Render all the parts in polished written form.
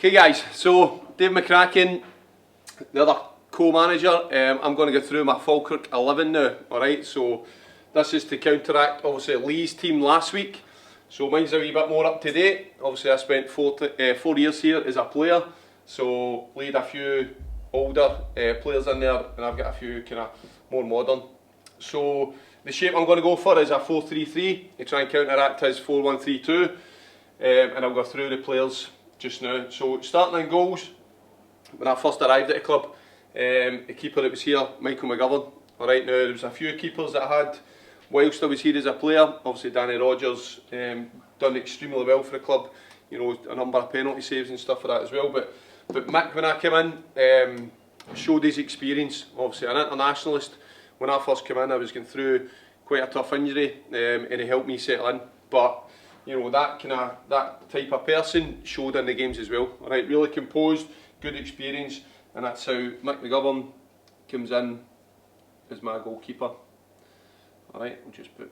Okay guys, so Dave McCracken, the other co-manager, I'm going to go through my Falkirk 11 now, alright, so this is to counteract obviously Lee's team last week, so mine's a wee bit more up to date. Obviously I spent 4 years here as a player, so Lee had a few older players in there and I've got a few kind of more modern. So the shape I'm going to go for is a 4-3-3 to try and counteract his 4-1-3-2, and I'll go through the players just now. So starting in goals, when I first arrived at the club, the keeper that was here, Michael McGovern. Alright, now there was a few keepers that I had whilst I was here as a player. Obviously Danny Rogers done extremely well for the club, you know, a number of penalty saves and stuff like that as well. But Mick, when I came in, showed his experience. Obviously an internationalist. When I first came in, I was going through quite a tough injury, and he helped me settle in. But you know, that type of person showed in the games as well. Alright, really composed, good experience, and that's how Mick McGovern comes in as my goalkeeper. Alright, we'll just put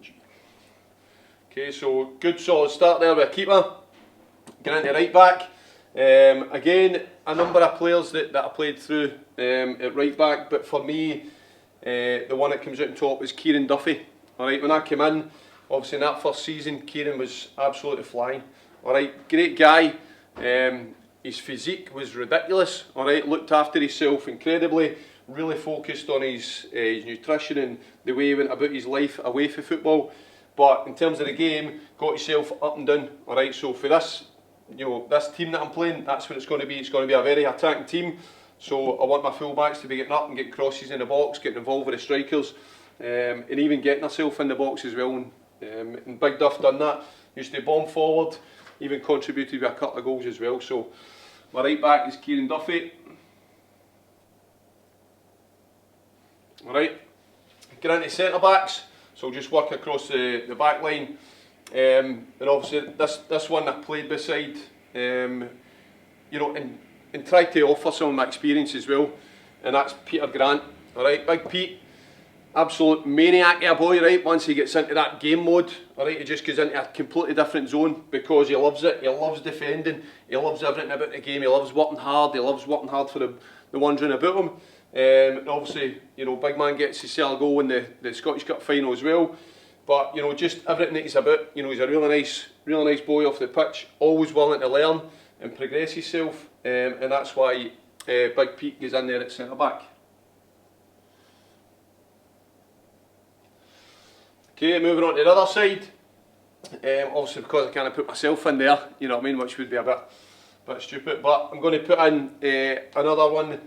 G. Okay, so good solid start there with a keeper. Getting into right back. Again, a number of players that I played through at right back, but for me, the one that comes out on top is Kieran Duffy. Alright, when I came in, obviously in that first season, Kieran was absolutely flying. Alright, great guy. His physique was ridiculous. Alright, looked after himself incredibly, really focused on his nutrition and the way he went about his life away from football. But in terms of the game, got himself up and down. Alright, so for this, you know, this team that I'm playing, that's what it's going to be. It's going to be a very attacking team. So I want my full-backs to be getting up and getting crosses in the box, getting involved with the strikers, and even getting herself in the box as well. And Big Duff done that. Used to bomb forward, even contributed with a couple of goals as well. So my right back is Kieran Duffy. Alright, get into centre backs. So we'll just work across the back line. And obviously this one I played beside, you know, and tried to offer some of my experience as well. And that's Peter Grant. Alright, Big Pete. Absolute maniac of a boy, right? Once he gets into that game mode, alright, he just goes into a completely different zone because he loves it. He loves defending. He loves everything about the game. He loves working hard. He loves working hard for the ones round about him. And obviously, you know, big man gets his cell goal in the Scottish Cup final as well. But you know, just everything that he's about. You know, he's a really nice boy off the pitch. Always willing to learn and progress himself. And that's why Big Pete goes in there at centre back. Okay, moving on to the other side. Obviously because I can't put myself in there, you know what I mean, which would be a bit stupid. But I'm going to put in another one.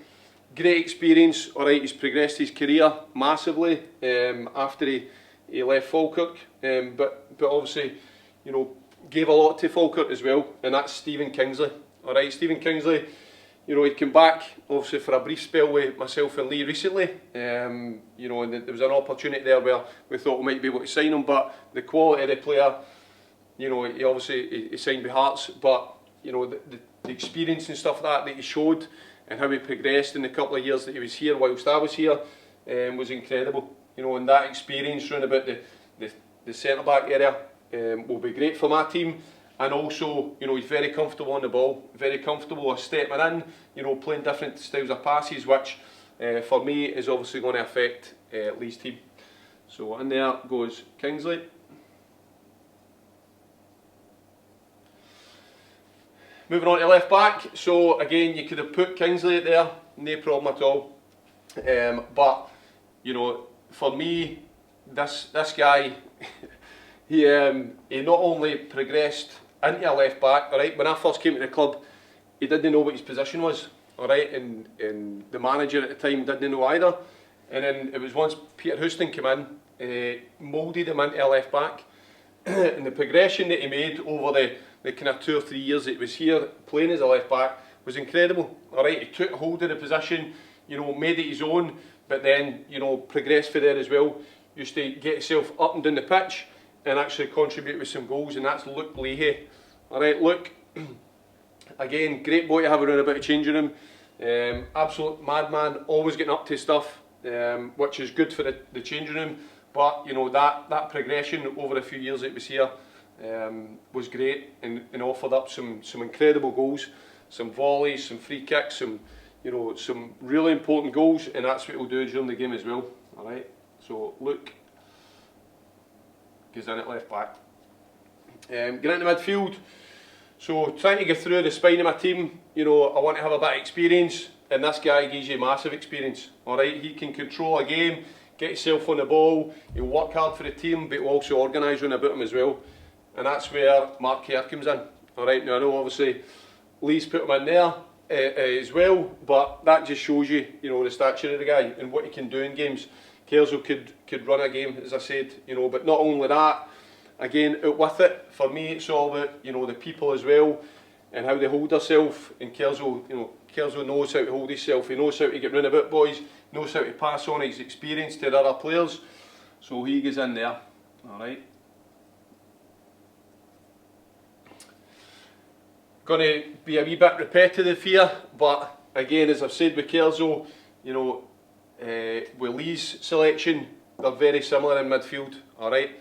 Great experience. Alright, he's progressed his career massively after he left Falkirk. But obviously, you know, gave a lot to Falkirk as well, and that's Stephen Kingsley. Alright, Stephen Kingsley, you know, he came back obviously for a brief spell with myself and Lee recently. You know, and there was an opportunity there where we thought we might be able to sign him, but the quality of the player, you know, he obviously he signed with Hearts, but you know, the experience and stuff like that he showed and how he progressed in the couple of years that he was here whilst I was here was incredible. You know, and that experience round about the centre back area will be great for my team. And also, you know, he's very comfortable on the ball, very comfortable stepping in, you know, playing different styles of passes, which for me is obviously going to affect Lee's team. So in there goes Kingsley. Moving on to left back, so again you could have put Kingsley there, no problem at all. But you know, for me, this guy, he not only progressed into a left back. Alright, when I first came to the club, he didn't know what his position was. Alright, and the manager at the time didn't know either. And then it was once Peter Houston came in, moulded him into a left back, and the progression that he made over the kind of 2 or 3 years that he was here playing as a left back was incredible. Alright, he took hold of the position, you know, made it his own, but then, you know, progressed for there as well. Used to get himself up and down the pitch and actually contribute with some goals, and that's Luke Leahy. Alright, Luke, again, great boy to have around about a changing room. Absolute madman, always getting up to stuff, which is good for the changing room. But you know, that progression over a few years that he was here was great and offered up some incredible goals, some volleys, some free kicks, some really important goals, and that's what he'll do during the game as well. All right, so Luke goes in at left back. Get into midfield. So trying to get through the spine of my team, I want to have a bit of experience, and this guy gives you massive experience. All right, he can control a game, get himself on the ball, he'll work hard for the team, but he'll also organise around about him as well. And that's where McCracken comes in. All right, now I know obviously Lee's put him in there as well, but that just shows you, the stature of the guy and what he can do in games. Kelso could run a game, as I said, but not only that, again, out with it, for me it's all about, the people as well and how they hold themselves. And Kelso knows how to hold himself, he knows how to get round about boys, knows how to pass on his experience to the other players, so he goes in there. Alright. Going to be a wee bit repetitive here, but again, as I've said with Kelso, with Lee's selection, they're very similar in midfield, alright?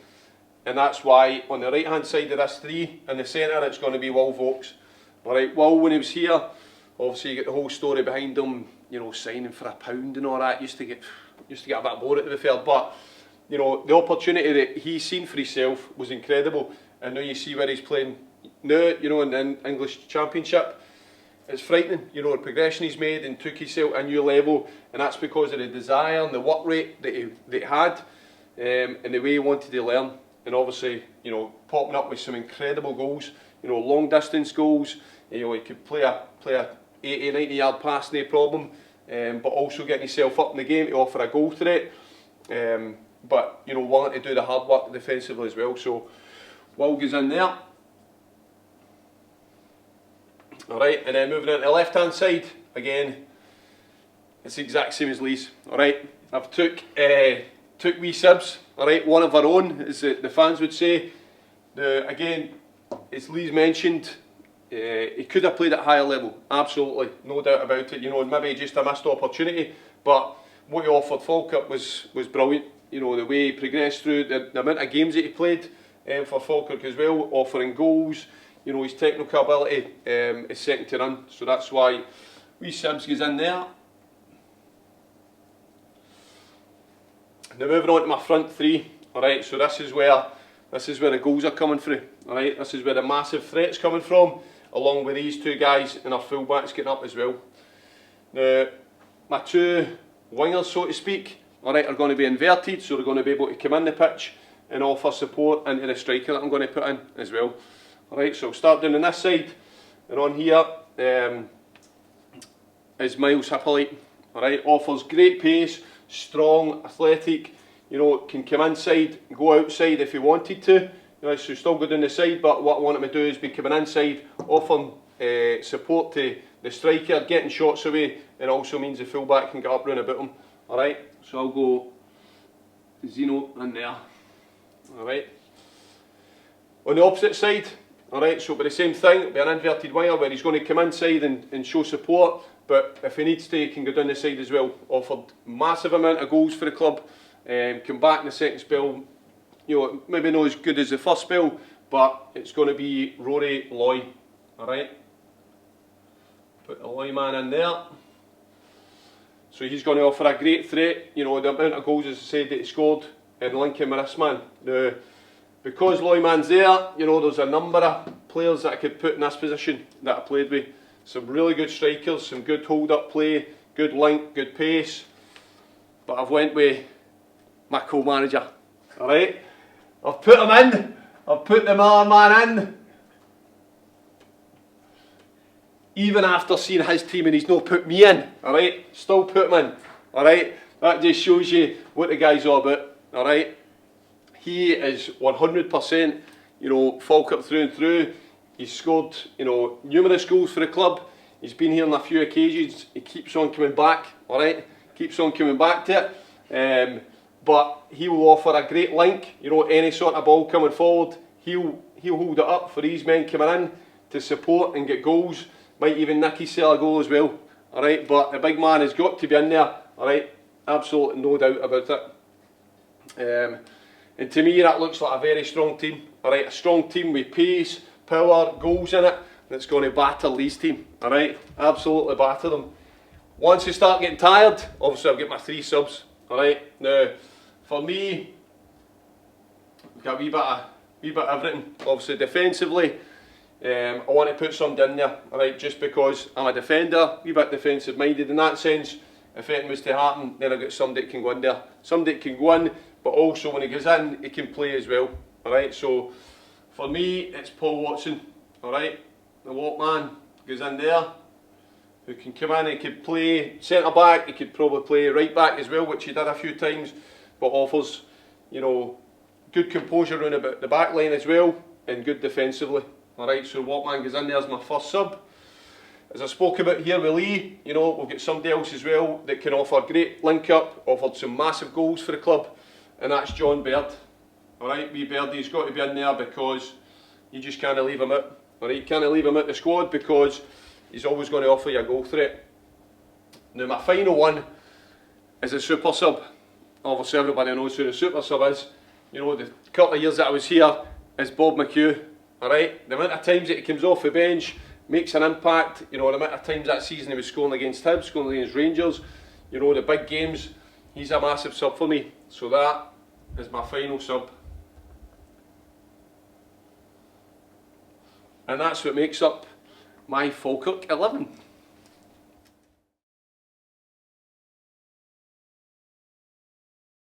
And that's why on the right hand side of this three, in the centre, it's going to be Will Vokes. Alright, Will, when he was here, obviously you get the whole story behind him, signing for £1 and all that, used to get a bit bored, to be fair, but the opportunity that he's seen for himself was incredible, and now you see where he's playing now, in the English Championship. It's frightening, the progression he's made and took himself a new level, and that's because of the desire and the work rate that he had, and the way he wanted to learn, and obviously, popping up with some incredible goals, long distance goals. He could play a 80-90 yard pass, no problem, but also getting himself up in the game to offer a goal threat, but willing to do the hard work defensively as well. So Will goes in there. Alright, and then moving into the left hand side, again, it's the exact same as Lee's. Alright, I've took wee Sibs, alright, one of our own, as the fans would say. Again, as Lee's mentioned, he could have played at a higher level, absolutely, no doubt about it. Maybe just a missed opportunity, but what he offered Falkirk was brilliant. The way he progressed through, the amount of games that he played for Falkirk as well, offering goals. His technical ability is second to none, so that's why wee Sibs goes in there. Now moving on to my front three. Alright, so this is where the goals are coming through. Alright, this is where the massive threat's coming from, along with these two guys and our full-backs getting up as well. Now, my two wingers, so to speak, alright, are going to be inverted, so they're going to be able to come in the pitch and offer support into the striker that I'm going to put in as well. Alright, so I'll start down on this side, and on here is Miles Hippolyte. Alright, offers great pace, strong, athletic, can come inside, go outside if he wanted to. So still go down the side, but what I want him to do is be coming inside, offering support to the striker, getting shots away, and also means the full-back can get up round about him. Alright, so I'll go Zeno in there. Alright. On the opposite side, alright, so it'll be the same thing, it'll be an inverted winger where he's going to come inside and show support, but if he needs to, he can go down the side as well. Offered massive amount of goals for the club, come back in the second spell, maybe not as good as the first spell, but it's going to be Rory Loy, alright. Put the Loy man in there. So he's going to offer a great threat, the amount of goals, as I said, that he scored, and linking with this man. Now, because Loyman's there, there's a number of players that I could put in this position that I played with. Some really good strikers, some good hold-up play, good link, good pace. But I've went with my co-manager, alright? I've put him in, I've put the Miller man in. Even after seeing his team and he's not put me in, alright? Still put him in, alright? That just shows you what the guy's all about, alright? He is 100%, Falkirk through and through. He's scored, numerous goals for the club. He's been here on a few occasions. He keeps on coming back, alright? Keeps on coming back to it. But he will offer a great link, any sort of ball coming forward. He'll hold it up for these men coming in to support and get goals. Might even nick his a goal as well, alright? But the big man has got to be in there, alright? Absolutely no doubt about it. And to me that looks like a very strong team. Alright, a strong team with pace, power, goals in it, that's going to batter Lee's team. Alright, absolutely batter them. Once you start getting tired, obviously I've got my 3 subs. Alright, now for me, I've got a wee bit of everything. Obviously defensively, I want to put something in there, alright, just because I'm a defender, a wee bit defensive minded in that sense. If anything was to happen, then I've got somebody that can go in there. Somebody that can go in, but also when he goes in, he can play as well. Alright, so for me, it's Paul Watson. Alright, the walk man goes in there, who can come in, he could play centre back, he could probably play right back as well, which he did a few times, but offers, you know, good composure around about the back line as well, and good defensively. Alright, so Walkman goes in there as my first sub. As I spoke about here with Lee, you know, we've got somebody else as well that can offer great link up, offered some massive goals for the club, and that's John Baird. Alright, wee Birdie's got to be in there because you just can't leave him out. Alright, you can't leave him out the squad because he's always going to offer you a goal threat. Now my final one is a super sub. Obviously everybody knows who the super sub is. You know, the couple of years that I was here is Bob McHugh. Alright, the amount of times that he comes off the bench, makes an impact, you know, the amount of times that season he was scoring against Hibs, scoring against Rangers, you know, the big games, he's a massive sub for me. So that is my final sub. And that's what makes up my Falkirk 11.